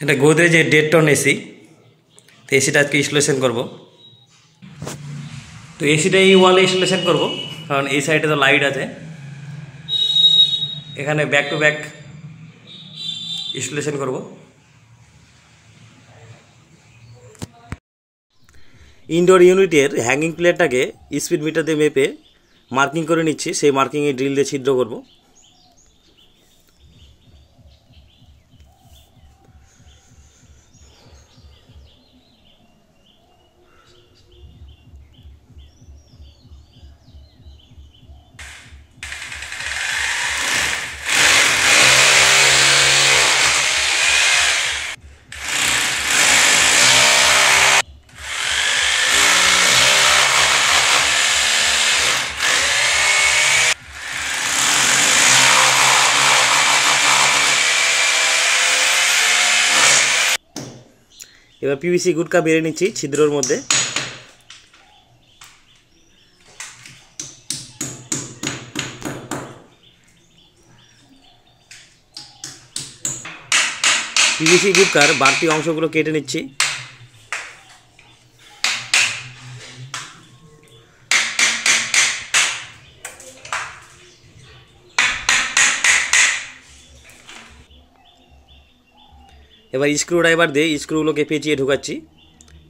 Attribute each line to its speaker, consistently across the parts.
Speaker 1: এটা গোদরেজের 1.5 ton AC. তো এসিটা আজকে ইনস্টলেশন করব। তো এসিটা এই ওয়ালে ইনস্টলেশন করব, কারণ এই সাইডে তো লাইট আছে। এখানে ব্যাক টু ব্যাক ইনস্টলেশন করব। ইনডোর ইউনিটের হ্যাঙ্গিং প্লেটটাকে স্পিড মিটার দিয়ে মেপে মার্কিং করে নিচ্ছি। সেই মার্কিংয়ে ড্রিল দিয়ে ছিদ্র করব। এবার পিভিসি গুটকা বেরে নিচ্ছি ছিদ্রর মধ্যে। পিভিসি গুটকার বাড়তি অংশগুলো কেটে নিচ্ছি। এবার স্ক্রু ড্রাইভার দিয়ে স্ক্রুগুলোকে পেঁচিয়ে ঢুকাচ্ছি।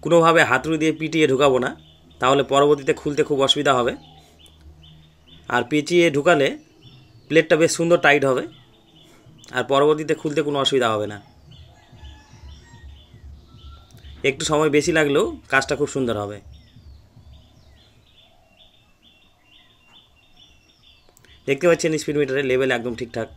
Speaker 1: কোনোভাবে হাতুড়ি দিয়ে পিটিয়ে ঢুকাবো না, তাহলে পরবর্তীতে খুলতে খুব অসুবিধা হবে। আর পেঁচিয়ে ঢুকালে প্লেটটা বেশ সুন্দর টাইট হবে, আর পরবর্তীতে খুলতে কোনো অসুবিধা হবে না। একটু সময় বেশি লাগলেও কাজটা খুব সুন্দর হবে। দেখতে পাচ্ছেন স্পিড মিটারের লেভেল একদম ঠিকঠাক।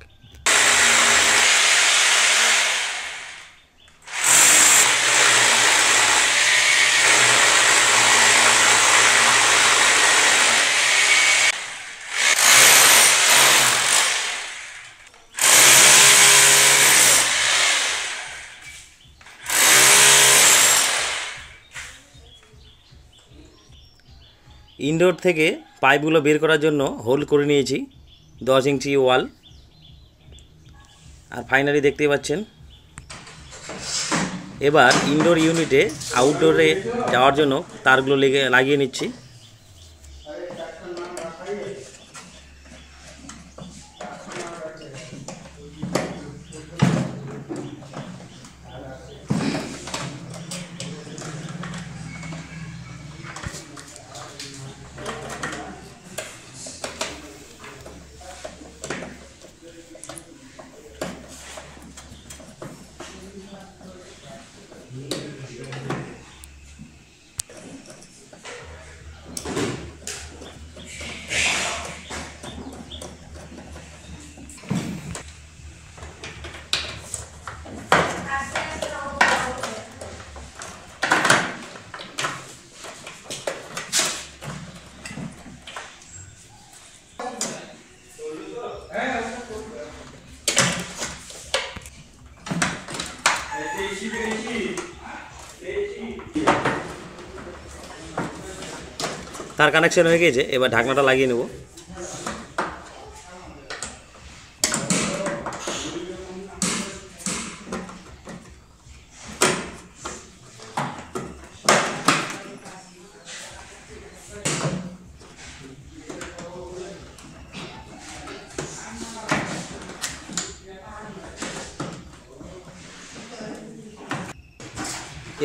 Speaker 1: ইনডোর থেকে পাইপগুলো বের করার জন্য হোল করে নিয়েছি 10 ইঞ্চি ওয়াল। আর ফাইনালি দেখতেই পাচ্ছেন। এবার ইনডোর ইউনিটে আউটডোরে যাওয়ার জন্য তারগুলো লাগিয়ে নিচ্ছি। তার কানেকশন হয়ে গেছে, এবার ঢাকনাটা লাগিয়ে নেব।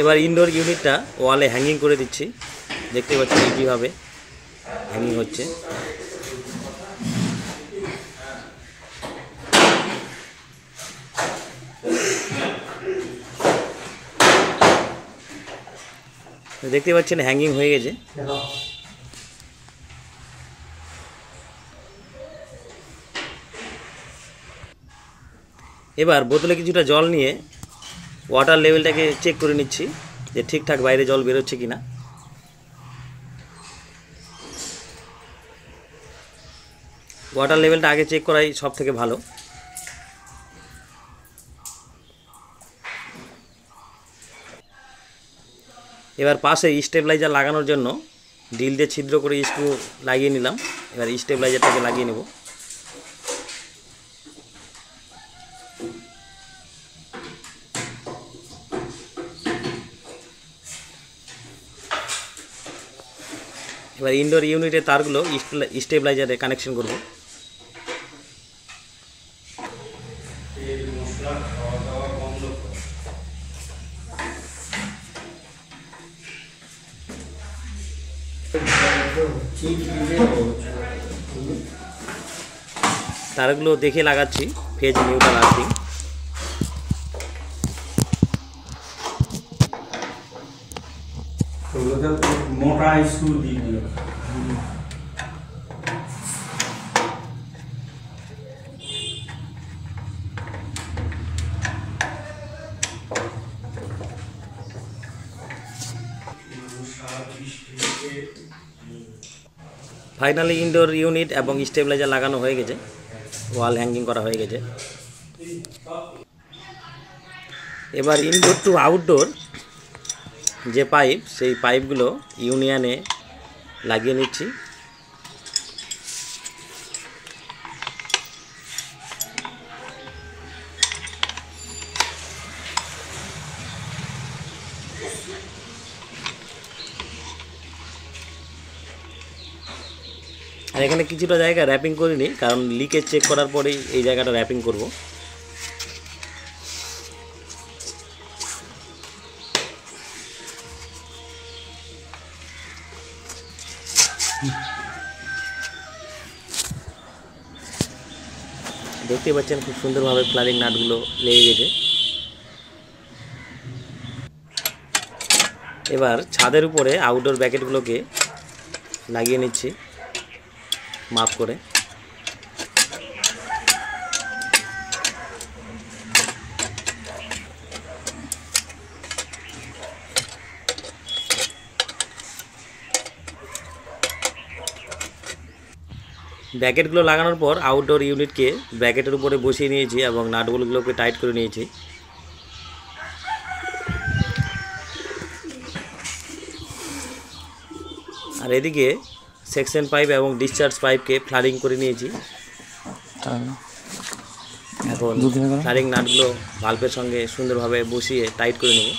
Speaker 1: এবার ইনডোর ইউনিটটা ওয়ালে হ্যাঙ্গিং করে দিচ্ছি। দেখতে পাচ্ছেন কীভাবে হ্যাঙ্গিং হচ্ছে। দেখতে পাচ্ছেন হ্যাঙ্গিং হয়ে গেছে। এবার বোতলে কিছুটা জল নিয়ে ওয়াটার লেভেলটাকে চেক করে নিচ্ছি যে ঠিকঠাক বাইরে জল বেরোচ্ছে কিনা। ওয়াটার লেভেলটা আগে চেক করাই সব থেকে ভালো। এবার পাশে স্টেবিলাইজার লাগানোর জন্য ড্রিল দিয়ে ছিদ্র করে স্ক্রু লাগিয়ে নিলাম। এবার স্টেবিলাইজারটাকে লাগিয়ে নেব। এবার ইনডোর ইউনিটের তারগুলো স্টেবিলাইজারে কানেকশন করব। তারগুলো দেখে লাগাচ্ছি, ফেজ নিউট্রাল আর্থিং।
Speaker 2: মোটা স্ক্রু দিয়ে দিল।
Speaker 1: ফাইনালি ইনডোর ইউনিট এবং স্টেবিলাইজার লাগানো হয়ে গেছে, ওয়াল হ্যাঙ্গিং করা হয়ে গেছে। এবার ইনডোর টু আউটডোর যে পাইপ, সেই পাইপগুলো ইউনিয়নে লাগিয়ে নিচ্ছি। আর এখানে কিছুটা জায়গা র্যাপিং করিনি, কারণ লিকেজ চেক করার পরেই এই জায়গাটা র্যাপিং করব। দেখতে পাচ্ছেন খুব সুন্দরভাবে ফ্লারিং নাটগুলো লেগে গেছে। এবার ছাদের উপরে আউটডোর ব্র্যাকেটগুলোকে লাগিয়ে নিচ্ছি মাপ করে। ব্র্যাকেটগুলো লাগানোর পর আউটডোর ইউনিটকে ব্র্যাকেটের উপরে বসিয়ে নিয়েছি এবং নাটগুলোকে টাইট করে নিয়েছি। আর এদিকে সেকশন পাইপ এবং ডিসচার্জ পাইপকে ফ্লারিং করে নিয়েছি। এখন ফ্লারিং নাটগুলো ভালভের সঙ্গে সুন্দরভাবে বসিয়ে টাইট করে নেব।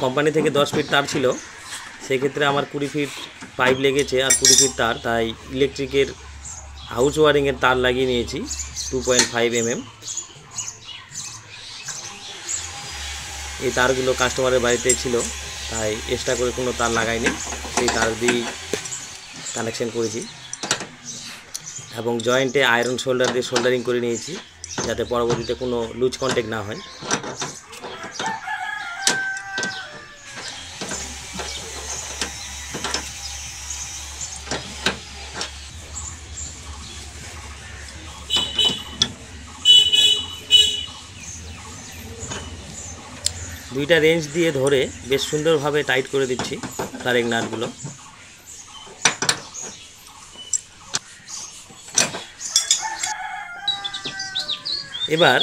Speaker 1: কোম্পানি থেকে 10 ফিট তার ছিল, সেক্ষেত্রে আমার 20 ফিট পাইপ লেগেছে আর 20 ফিট তার, তাই ইলেকট্রিকের হাউস ওয়ারিংয়ের তার লাগিয়ে নিয়েছি 2.5 mm। এই তারগুলো কাস্টমারের বাড়িতে ছিল, তাই এক্সট্রা করে কোনো তার লাগাইনি, সেই তার দিয়েই কানেকশন করেছি। এবং জয়েন্টে আয়রন শোল্ডার দিয়ে শোল্ডারিং করে নিয়েছি, যাতে পরবর্তীতে কোনো লুজ কন্ট্যাক্ট না হয়। দুইটা রেঞ্জ দিয়ে ধরে বেশ সুন্দরভাবে টাইট করে দিচ্ছি ফ্লারিং নাটগুলো। এবার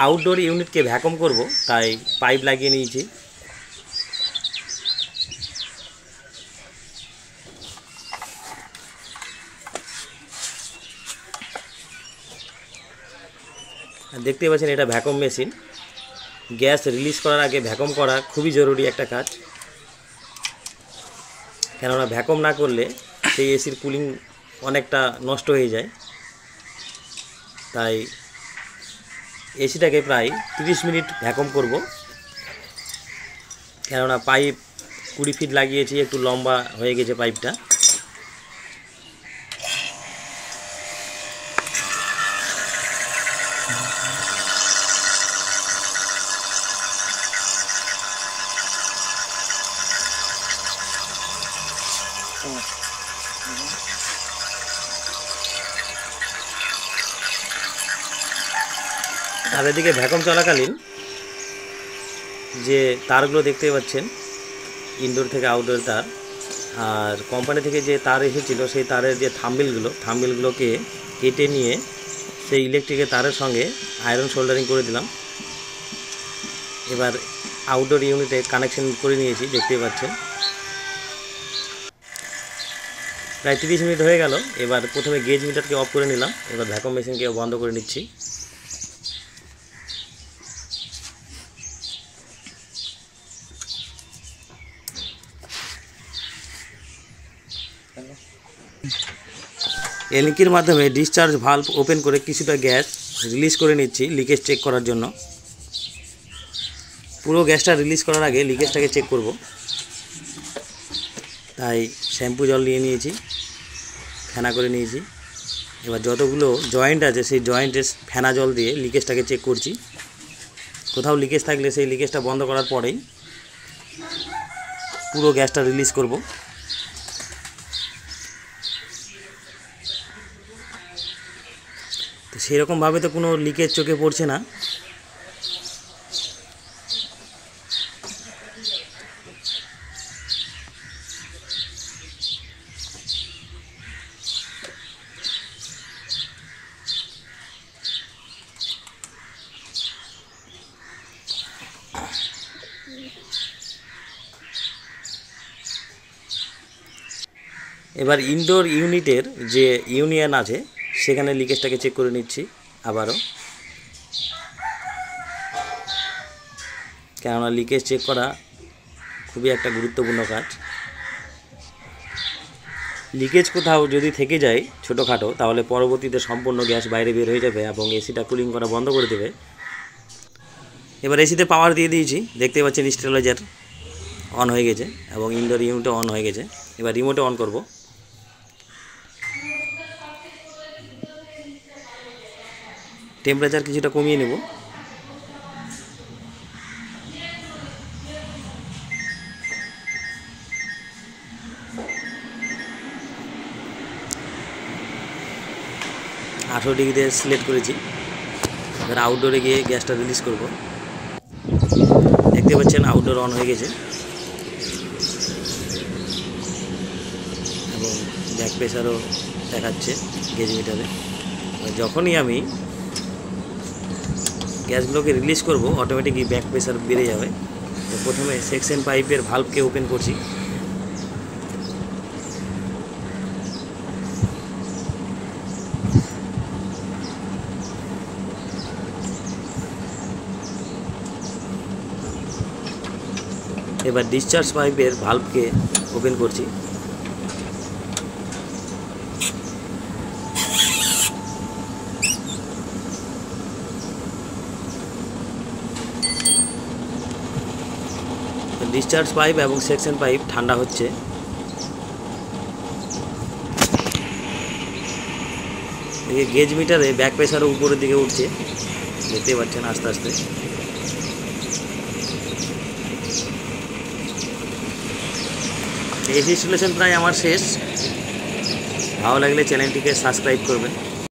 Speaker 1: আউটডোর ইউনিটকে ভ্যাকুম করব, তাই পাইপ লাগিয়ে নিয়েছি। দেখতে পাচ্ছেন এটা ভ্যাকুম মেশিন। গ্যাস রিলিজ করার আগে ভ্যাকুম করা খুবই জরুরি একটা কাজ, কেননা ভ্যাকুম না করলে সেই এসির কুলিং অনেকটা নষ্ট হয়ে যায়। তাই এসিটাকে প্রায় 30 মিনিট ভ্যাকুম করব, কেননা পাইপ 20 ফিট লাগিয়েছি, একটু লম্বা হয়ে গেছে পাইপটা। আর এদিকে ভ্যাকুম চলাকালীন যে তারগুলো দেখতে পাচ্ছেন ইনডোর থেকে আউটডোর তার, আর কোম্পানি থেকে যে তার এসেছিলো সেই তারের যে থাম্বেলগুলোকে কেটে নিয়ে সেই ইলেকট্রিকের তারের সঙ্গে আয়রন শোল্ডারিং করে দিলাম। এবার আউটডোর ইউনিটে কানেকশন করে নিয়েছি, দেখতে পাচ্ছেন। প্রায় 30 মিনিট হয়ে গেল। এবার প্রথমে গেজ মিটারকে অফ করে নিলাম, এবার ভ্যাকুম মেশিনকে বন্ধ করে নিচ্ছি। এলকির মাধ্যমে ডিসচার্জ ভালভ ওপেন করে কিছুটা গ্যাস রিলিজ করে নিচ্ছি লিকেজ চেক করার জন্য। পুরো গ্যাসটা রিলিজ করার আগে লিকেজটাকে চেক করব, তাই শ্যাম্পু জল নিয়ে নিয়েছি, ফেনা করে নিয়েছি। এবার যতগুলো জয়েন্ট আছে সেই জয়েন্টে ফেনা জল দিয়ে লিকেজটাকে চেক করছি। কোথাও লিকেজ থাকলে সেই লিকেজটা বন্ধ করার পরেই পুরো গ্যাসটা রিলিজ করব। তো সেরকমভাবে তো কোনো লিকেজ চোখে পড়ছে না। এবার ইনডোর ইউনিটের যে ইউনিয়ন আছে সেখানে লিকেজটাকে চেক করে নিচ্ছি আবারও, কেননা লিকেজ চেক করা খুবই একটা গুরুত্বপূর্ণ কাজ। লিকেজ কোথাও যদি থেকে যায় ছোটোখাটো, তাহলে পরবর্তীতে সম্পূর্ণ গ্যাস বাইরে বের হয়ে যাবে এবং এসিটা কুলিং করা বন্ধ করে দেবে। এবার এসিতে পাওয়ার দিয়ে দিয়েছি, দেখতে পাচ্ছেন স্টেবিলাইজার অন হয়ে গেছে এবং ইনডোর ইউনিটও অন হয়ে গেছে। এবার রিমোটে অন করব। টেম্পারেচার কিছুটা কমিয়ে নেব। আঠেরো ডিগ্রিতে সিলেক্ট করেছি। এবার আউটডোরে গিয়ে গ্যাসটা রিলিজ করব। দেখতে পাচ্ছেন আউটডোর অন হয়ে গেছে এবং ব্যাক প্রেসারও দেখাচ্ছে গেজ মিটারে। যখনই আমি গ্যাসগুলোকে রিলিজ করব অটোমেটিকই ব্যাক প্রেসার বেড়ে যাবে। তো প্রথমে সেকশন পাইপের ভালভকে ওপেন করছি। এবার ডিসচার্জ পাইপের ভালভকে ওপেন করছি। ডিসচার্জ পাইপ এবং সেকশন পাইপ ঠান্ডা হচ্ছে। এই গেজ মিটারে ব্যাক প্রেসারও উপরের দিকে উঠছে, দেখতে পাচ্ছেন আস্তে আস্তে। এসি ইনস্টলেশন প্রায় আমার শেষ। ভালো লাগলে চ্যানেলটিকে সাবস্ক্রাইব করবেন।